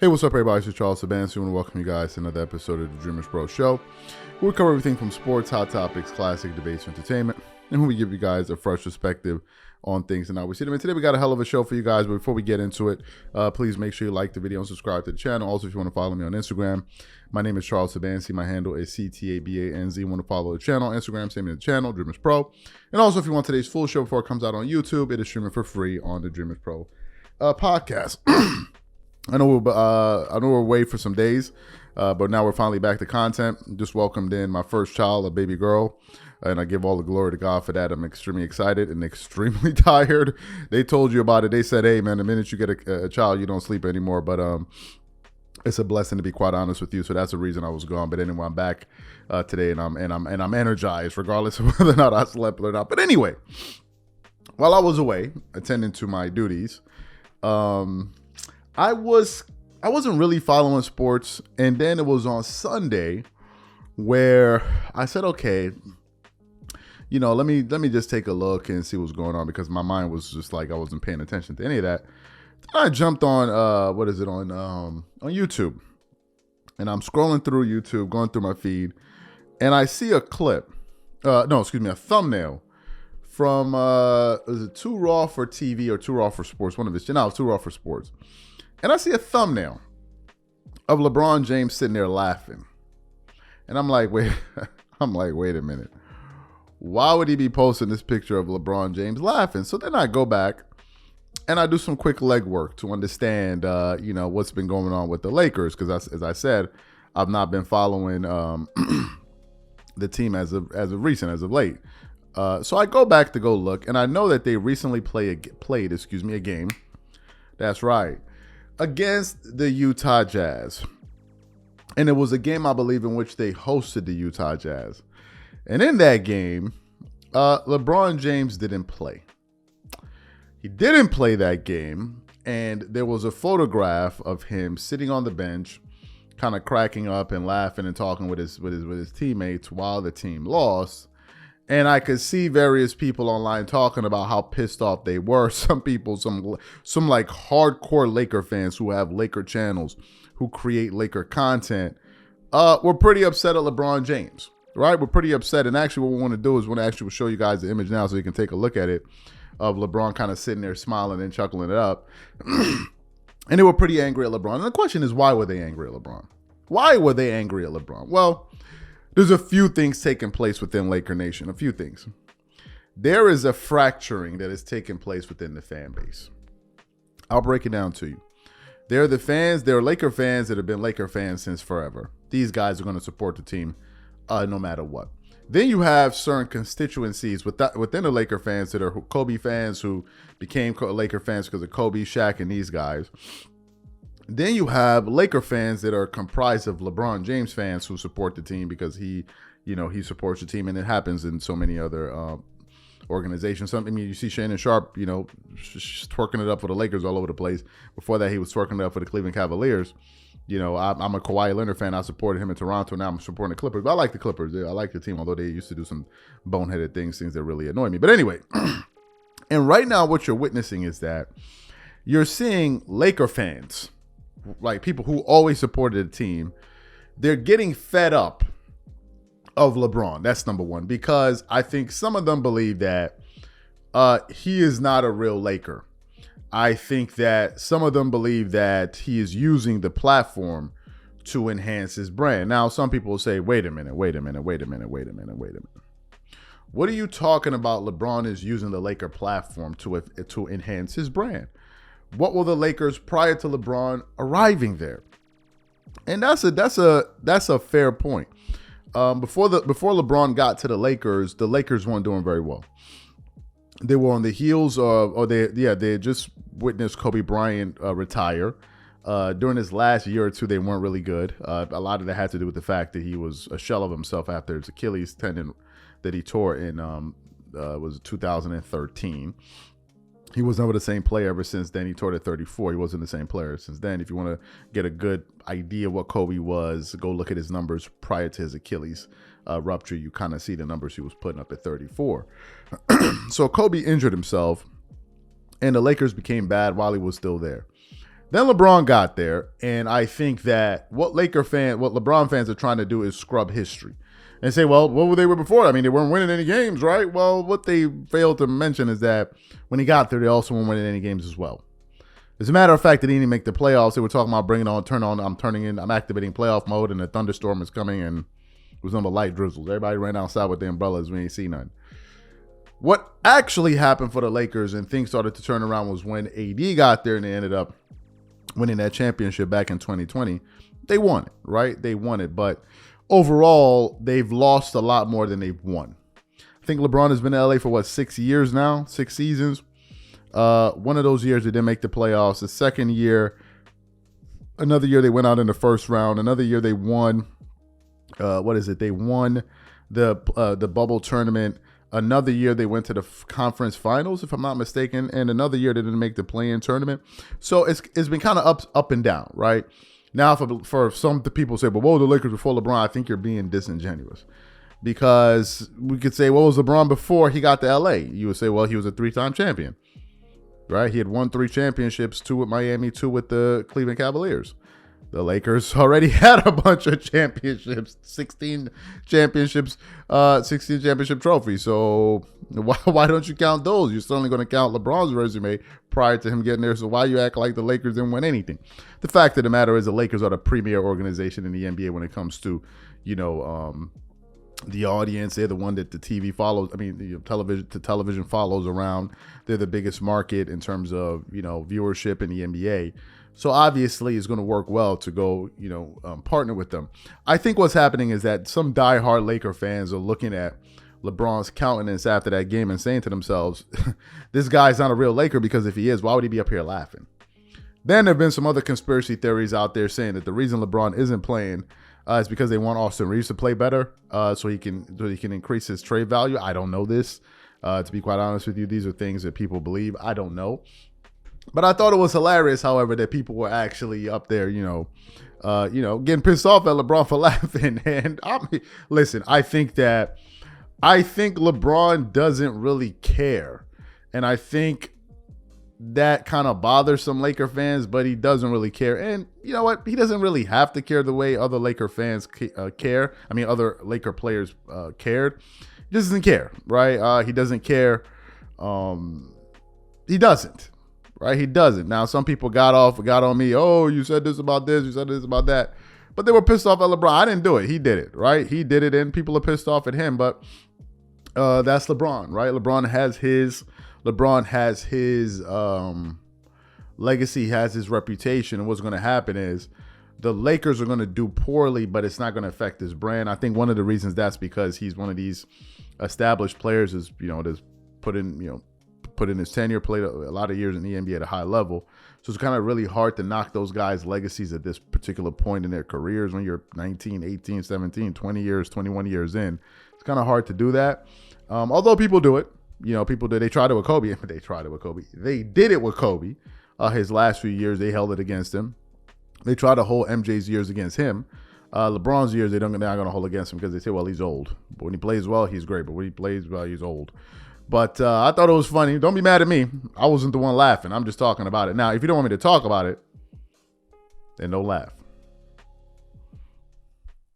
Hey, what's up, everybody? This is Charles Sabansi. I want to welcome you guys to another episode of the DREAMERSPRO show. We cover everything from sports, hot topics, classic debates, entertainment, and we give you guys a fresh perspective on things and how we see them. And today we got a hell of a show for you guys. But before we get into it, please make sure you like the video and subscribe to the channel. Also, if you want to follow me on Instagram, my name is Charles Sabansi. My handle is CTABANZ. You want to follow the channel, Instagram, same as the channel, DREAMERSPRO. And also, if you want today's full show before it comes out on YouTube, it is streaming for free on the DREAMERSPRO podcast. I know we're away for some days, but now we're finally back to content. Just welcomed in my first child, a baby girl, and I give all the glory to God for that. I'm extremely excited and extremely tired. They told you about it. They said, "Hey, man, the minute you get a child, you don't sleep anymore." But it's a blessing, to be quite honest with you. So that's the reason I was gone. But anyway, I'm back today, and I'm energized, regardless of whether or not I slept or not. But anyway, while I was away attending to my duties, I wasn't really following sports, and then it was on Sunday where I said, okay, let me just take a look and see what's going on, because my mind was just like I wasn't paying attention to any of that. Then I jumped on on YouTube, and I'm scrolling through YouTube, going through my feed, and I see a clip, a thumbnail from was it Too Raw for TV or Too Raw for Sports? One of his channels, Too Raw for Sports. And I see a thumbnail of LeBron James sitting there laughing. And I'm like, wait a minute. Why would he be posting this picture of LeBron James laughing? So then I go back and I do some quick legwork to understand, what's been going on with the Lakers. Because as I said, I've not been following the team as of late. So I go back to go look, and I know that they recently played a game. That's right. Against the Utah Jazz. And it was a game, I believe, in which they hosted the Utah Jazz. And in that game, LeBron James didn't play. He didn't play that game. And there was a photograph of him sitting on the bench, kind of cracking up and laughing and talking with his teammates while the team lost. And I could see various people online talking about how pissed off they were. Some people, some like hardcore Laker fans who have Laker channels, who create Laker content, were pretty upset at LeBron James, right? We're pretty upset. And actually what we want to do is we'll show you guys the image now so you can take a look at it, of LeBron kind of sitting there smiling and chuckling it up. And they were pretty angry at LeBron. And the question is, why were they angry at LeBron? Why were they angry at LeBron? Well, there's a few things taking place within Laker Nation. A few things. There is a fracturing that is taking place within the fan base. I'll break it down to you. There are Laker fans that have been Laker fans since forever. These guys are going to support the team no matter what. Then you have certain constituencies within the Laker fans that are Kobe fans, who became Laker fans because of Kobe, Shaq, and these guys. Then you have Laker fans that are comprised of LeBron James fans who support the team because he supports the team, and it happens in so many other organizations. You see Shannon Sharp, twerking it up for the Lakers all over the place. Before that, he was twerking it up for the Cleveland Cavaliers. I'm a Kawhi Leonard fan. I supported him in Toronto. Now I'm supporting the Clippers. But I like the Clippers. I like the team, although they used to do some boneheaded things that really annoy me. But anyway, and right now what you're witnessing is that you're seeing Laker fans, like people who always supported the team, they're getting fed up of LeBron. That's number one, because I think some of them believe that he is not a real Laker. I think that some of them believe that he is using the platform to enhance his brand. Now, some people will say, wait a minute. What are you talking about? LeBron is using the Laker platform to enhance his brand. What were the Lakers prior to LeBron arriving there? And that's a fair point. Before LeBron got to the Lakers weren't doing very well. They were on the heels of, they had just witnessed Kobe Bryant retire. During his last year or two, they weren't really good. A lot of that had to do with the fact that he was a shell of himself after his Achilles tendon that he tore in was 2013. He was never the same player ever since then. He tore it at 34. He wasn't the same player since then. If you want to get a good idea what Kobe was, go look at his numbers prior to his Achilles rupture. You kind of see the numbers he was putting up at 34. So Kobe injured himself, and the Lakers became bad while he was still there. Then LeBron got there, and I think that what LeBron fans are trying to do is scrub history and say, well, what were they before? I mean, they weren't winning any games, right? Well, what they failed to mention is that when he got there, they also weren't winning any games as well. As a matter of fact, they didn't even make the playoffs. They were talking about bringing on, I'm activating playoff mode, and a thunderstorm is coming, and it was on the light drizzles. Everybody ran outside with the umbrellas. We ain't see none. What actually happened for the Lakers and things started to turn around was when AD got there and they ended up winning that championship back in 2020. They won it, right? They won it. But overall, they've lost a lot more than they've won. I think LeBron has been in LA for 6 years now, 6 seasons. One of those years they didn't make the playoffs. The second year, another year they went out in the first round. Another year they won. They won the bubble tournament. Another year they went to the conference finals, if I'm not mistaken, and another year they didn't make the play-in tournament. So it's been kind of up and down, right? Now, for some people say, "But whoa, the Lakers before LeBron," I think you're being disingenuous, because we could say, "What was LeBron before he got to LA?" You would say, "Well, he was a 3-time champion, right? He had won 3 championships, 2 with Miami, 2 with the Cleveland Cavaliers." The Lakers already had a bunch of championships, 16 championships, 16 championship trophies. So why don't you count those? You're certainly going to count LeBron's resume prior to him getting there. So why you act like the Lakers didn't win anything? The fact of the matter is the Lakers are the premier organization in the NBA when it comes to, the audience. They're the one that the TV follows. I mean, the television follows around. They're the biggest market in terms of, viewership in the NBA. So obviously it's going to work well to go, partner with them. I think what's happening is that some diehard Laker fans are looking at LeBron's countenance after that game and saying to themselves, this guy's not a real Laker, because if he is, why would he be up here laughing? Then there have been some other conspiracy theories out there saying that the reason LeBron isn't playing is because they want Austin Reeves to play better, so he can increase his trade value. I don't know this. To be quite honest with you, these are things that people believe. I don't know. But I thought it was hilarious, however, that people were actually up there, getting pissed off at LeBron for laughing. And listen, I think LeBron doesn't really care. And I think that kind of bothers some Laker fans, but he doesn't really care. And you know what? He doesn't really have to care the way other Laker fans care. I mean, other Laker players cared. He doesn't care, right? He doesn't care. He doesn't. Right? He doesn't. Now, some people got on me. Oh, you said this about this. You said this about that. But they were pissed off at LeBron. I didn't do it. He did it, right? He did it, and people are pissed off at him. But that's LeBron, right? LeBron has his legacy, has his reputation. And what's going to happen is the Lakers are going to do poorly, but it's not going to affect his brand. I think one of the reasons that's because he's one of these established players that's put in his tenure, played a lot of years in the NBA at a high level. So it's kind of really hard to knock those guys' legacies at this particular point in their careers when you're 19, 18, 17, 20 years, 21 years in. It's kind of hard to do that. Although people do it. People do. They tried it with Kobe. They did it with Kobe. His last few years, they held it against him. They tried to hold MJ's years against him. LeBron's years, they're not going to hold against him because they say, well, he's old. But when he plays well, he's great. But when he plays well, he's old. But I thought it was funny. Don't be mad at me. I wasn't the one laughing. I'm just talking about it. Now, if you don't want me to talk about it, then don't laugh.